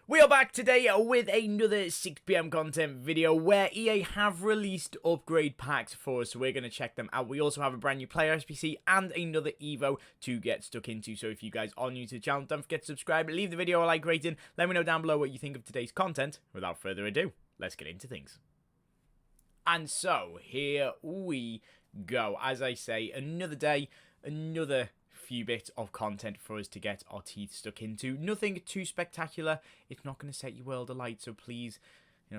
We are back today with another 6 PM content video where EA have released upgrade packs for us, so we're going to check them out. We also have a brand new player SBC and another Evo to get stuck into, so if you guys are new to the channel, don't forget to subscribe, leave the video a like rating, let me know down below what you think of today's content. Without further ado, let's get into things. And so, here we go. As I say, another day, another few bits of content for us to get our teeth stuck into. Nothing too spectacular. It's not going to set your world alight, so please,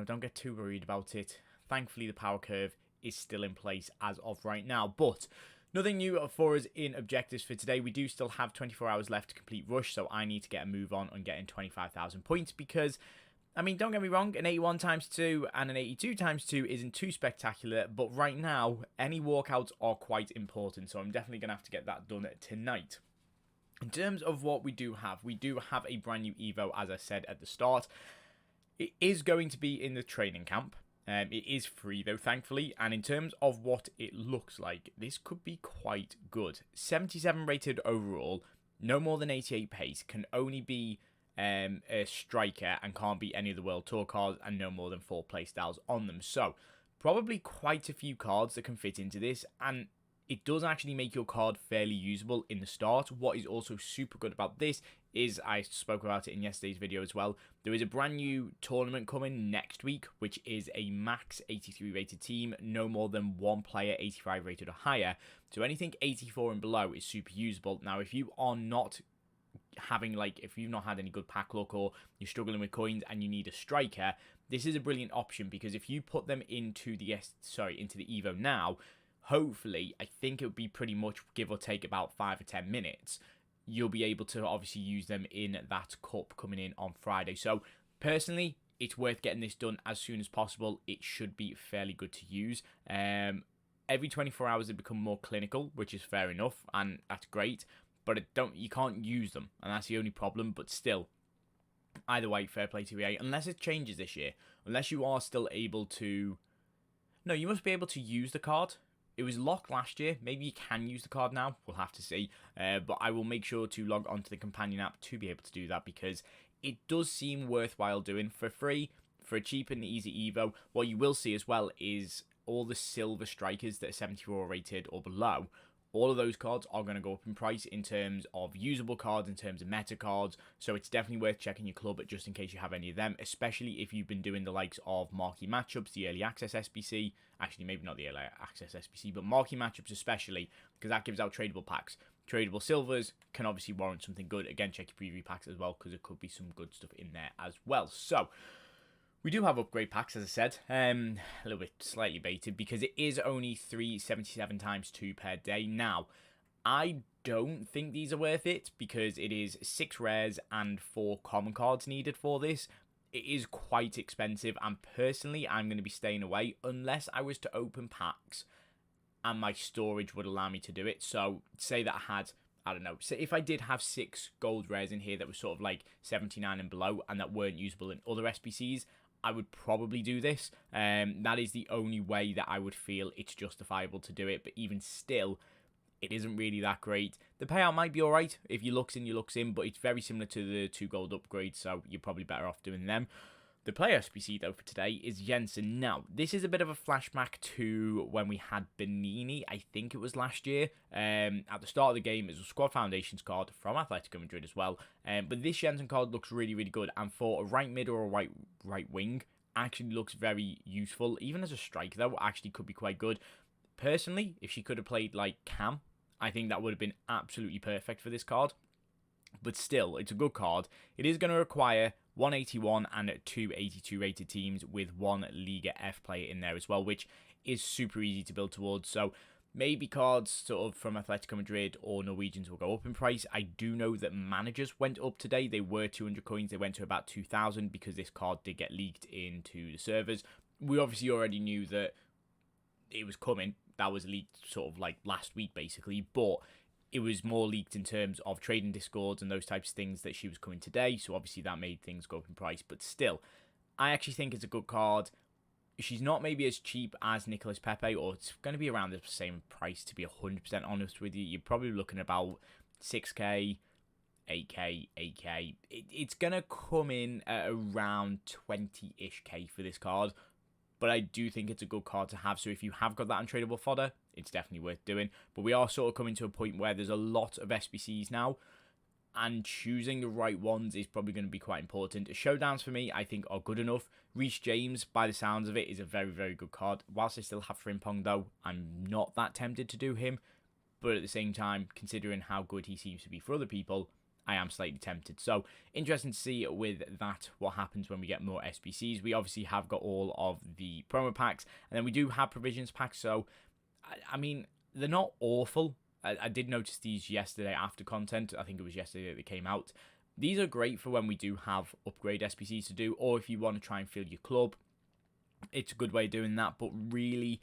don't get too worried about it. Thankfully, the power curve is still in place as of right now, but nothing new for us in objectives for today. We do still have 24 hours left to complete Rush, so I need to get a move on getting 25,000 points because, don't get me wrong, an 81 times 2 and an 82 times 2 isn't too spectacular, but right now, any walkouts are quite important, so I'm definitely going to have to get that done tonight. In terms of what we do have a brand new Evo, as I said at the start. It is going to be in the training camp. It is free, though, thankfully, and in terms of what it looks like, this could be quite good. 77 rated overall, no more than 88 pace, can only be a striker and can't beat any of the World Tour cards, and no more than 4 playstyles on them. So probably quite a few cards that can fit into this, and it does actually make your card fairly usable in the start. What is also super good about this is, I spoke about it in yesterday's video as well, there is a brand new tournament coming next week, which is a max 83 rated team, no more than 1 player 85 rated or higher. So anything 84 and below is super usable. Now, if you are not if you've not had any good pack luck, or you're struggling with coins and you need a striker, this is a brilliant option, because if you put them into the Evo now, hopefully, I think it would be pretty much give or take about 5 or 10 minutes, you'll be able to obviously use them in that cup coming in on Friday. So personally, it's worth getting this done as soon as possible. It should be fairly good to use. Every 24 hours they become more clinical, which is fair enough, and that's great. But you can't use them, and that's the only problem. But still, either way, fair play to EA. Unless it changes this year, unless you are still able to, no, you must be able to use the card. It was locked last year. Maybe you can use the card now. We'll have to see. But I will make sure to log onto the companion app to be able to do that, because it does seem worthwhile doing for free, for a cheap and easy Evo. What you will see as well is all the silver strikers that are 74 rated or below. All of those cards are going to go up in price in terms of usable cards, in terms of meta cards, so it's definitely worth checking your club just in case you have any of them, especially if you've been doing the likes of marquee matchups, the early access SBC, actually maybe not the early access SBC, but marquee matchups especially, because that gives out tradable packs. Tradable silvers can obviously warrant something good. Again, check your preview packs as well, because there could be some good stuff in there as well. So we do have upgrade packs, as I said, a little bit slightly baited, because it is only 377 times 2 per day. Now, I don't think these are worth it, because it is 6 rares and 4 common cards needed for this. It is quite expensive, and personally, I'm going to be staying away, unless I was to open packs and my storage would allow me to do it. So, say that I had, I don't know, so if I did have 6 gold rares in here that were sort of like 79 and below, and that weren't usable in other SBCs, I would probably do this. That is the only way that I would feel it's justifiable to do it, but even still, it isn't really that great. The payout might be alright. If your luck's in, your luck's in, but it's very similar to the 2 gold upgrades, so you're probably better off doing them. The player SBC, though, for today is Jensen. Now, this is a bit of a flashback to when we had Benini, I think it was last year. At the start of the game, it was a Squad Foundations card from Atletico Madrid as well. But this Jensen card looks really, really good. And for a right mid or a right wing, actually looks very useful. Even as a striker, though, actually could be quite good. Personally, if she could have played like Cam, I think that would have been absolutely perfect for this card. But still, it's a good card. It is going to require 181 and 282 rated teams with 1 Liga F player in there as well, which is super easy to build towards. So maybe cards sort of from Atletico Madrid or Norwegians will go up in price. I do know that managers went up today. They were 200 coins. They went to about 2,000 because this card did get leaked into the servers. We obviously already knew that it was coming. That was leaked sort of like last week basically, but it was more leaked in terms of trading discords and those types of things that she was coming today, so obviously that made things go up in price. But still, I actually think it's a good card. She's not maybe as cheap as Nicolas Pepe, or it's going to be around the same price, to be 100% honest with you. You're probably looking about 6k, 8k, 8k. It's going to come in at around 20-ish k for this card. But I do think it's a good card to have. So if you have got that untradeable fodder, it's definitely worth doing. But we are sort of coming to a point where there's a lot of SBCs now. And choosing the right ones is probably going to be quite important. Showdowns for me, I think, are good enough. Reece James, by the sounds of it, is a very, very good card. Whilst I still have Frimpong, though, I'm not that tempted to do him. But at the same time, considering how good he seems to be for other people, I am slightly tempted. So, interesting to see with that what happens when we get more SBCs. We obviously have got all of the promo packs. And then we do have provisions packs. So, I mean, they're not awful. I did notice these yesterday after content. I think it was yesterday that they came out. These are great for when we do have upgrade SBCs to do, or if you want to try and fill your club. It's a good way of doing that, but really,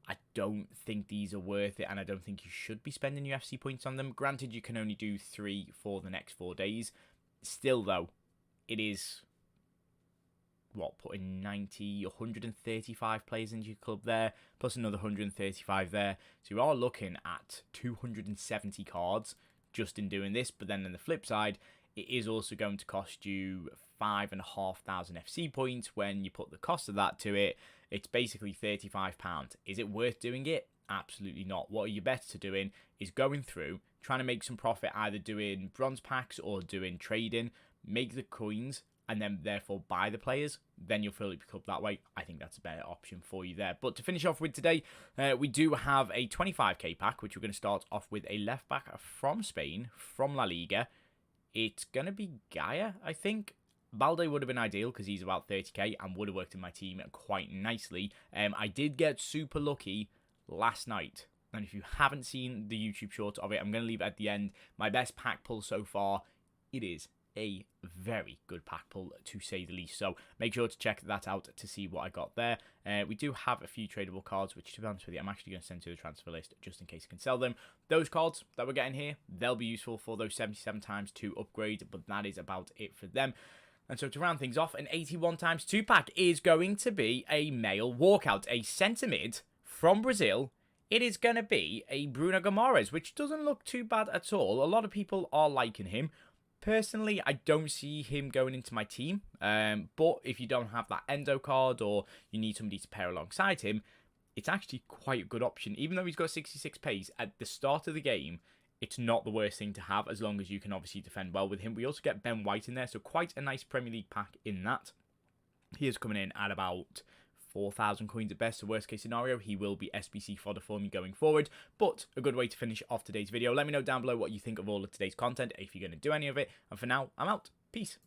I don't think these are worth it, and I don't think you should be spending UFC points on them. Granted, you can only do 3 for the next 4 days. Still, though, it is, putting 90, 135 players into your club there, plus another 135 there. So you are looking at 270 cards just in doing this. But then on the flip side, it is also going to cost you 5,500 FC points. When you put the cost of that to it, it's basically £35. Is it worth doing it? Absolutely not. What you're better doing is going through, trying to make some profit, either doing bronze packs or doing trading, make the coins, and then therefore buy the players. Then you'll fill up your club that way. I think that's a better option for you there. But to finish off with today, we do have a 25k pack, which we're going to start off with a left back from Spain, from La Liga. It's going to be Gaia, I think. Balde would have been ideal because he's about 30k and would have worked in my team quite nicely. I did get super lucky last night. And if you haven't seen the YouTube short of it, I'm going to leave it at the end. My best pack pull so far, it is a very good pack pull, to say the least. So make sure to check that out to see what I got there. We do have a few tradable cards, which, to be honest with you, I'm actually going to send to the transfer list just in case I can sell them. Those cards that we're getting here, they'll be useful for those 77 times 2 upgrade, but that is about it for them. And so to round things off, an 81 times 2 pack is going to be a male walkout, a centre mid from Brazil. It is going to be a Bruno Guimaraes, which doesn't look too bad at all. A lot of people are liking him. Personally, I don't see him going into my team, but if you don't have that Endo card or you need somebody to pair alongside him, it's actually quite a good option. Even though he's got 66 pace at the start of the game, it's not the worst thing to have as long as you can obviously defend well with him. We also get Ben White in there, so quite a nice Premier League pack in that. He is coming in at about 4,000 coins at best, so worst case scenario, he will be SBC fodder for me going forward, but a good way to finish off today's video. Let me know down below what you think of all of today's content, if you're going to do any of it, and for now, I'm out. Peace.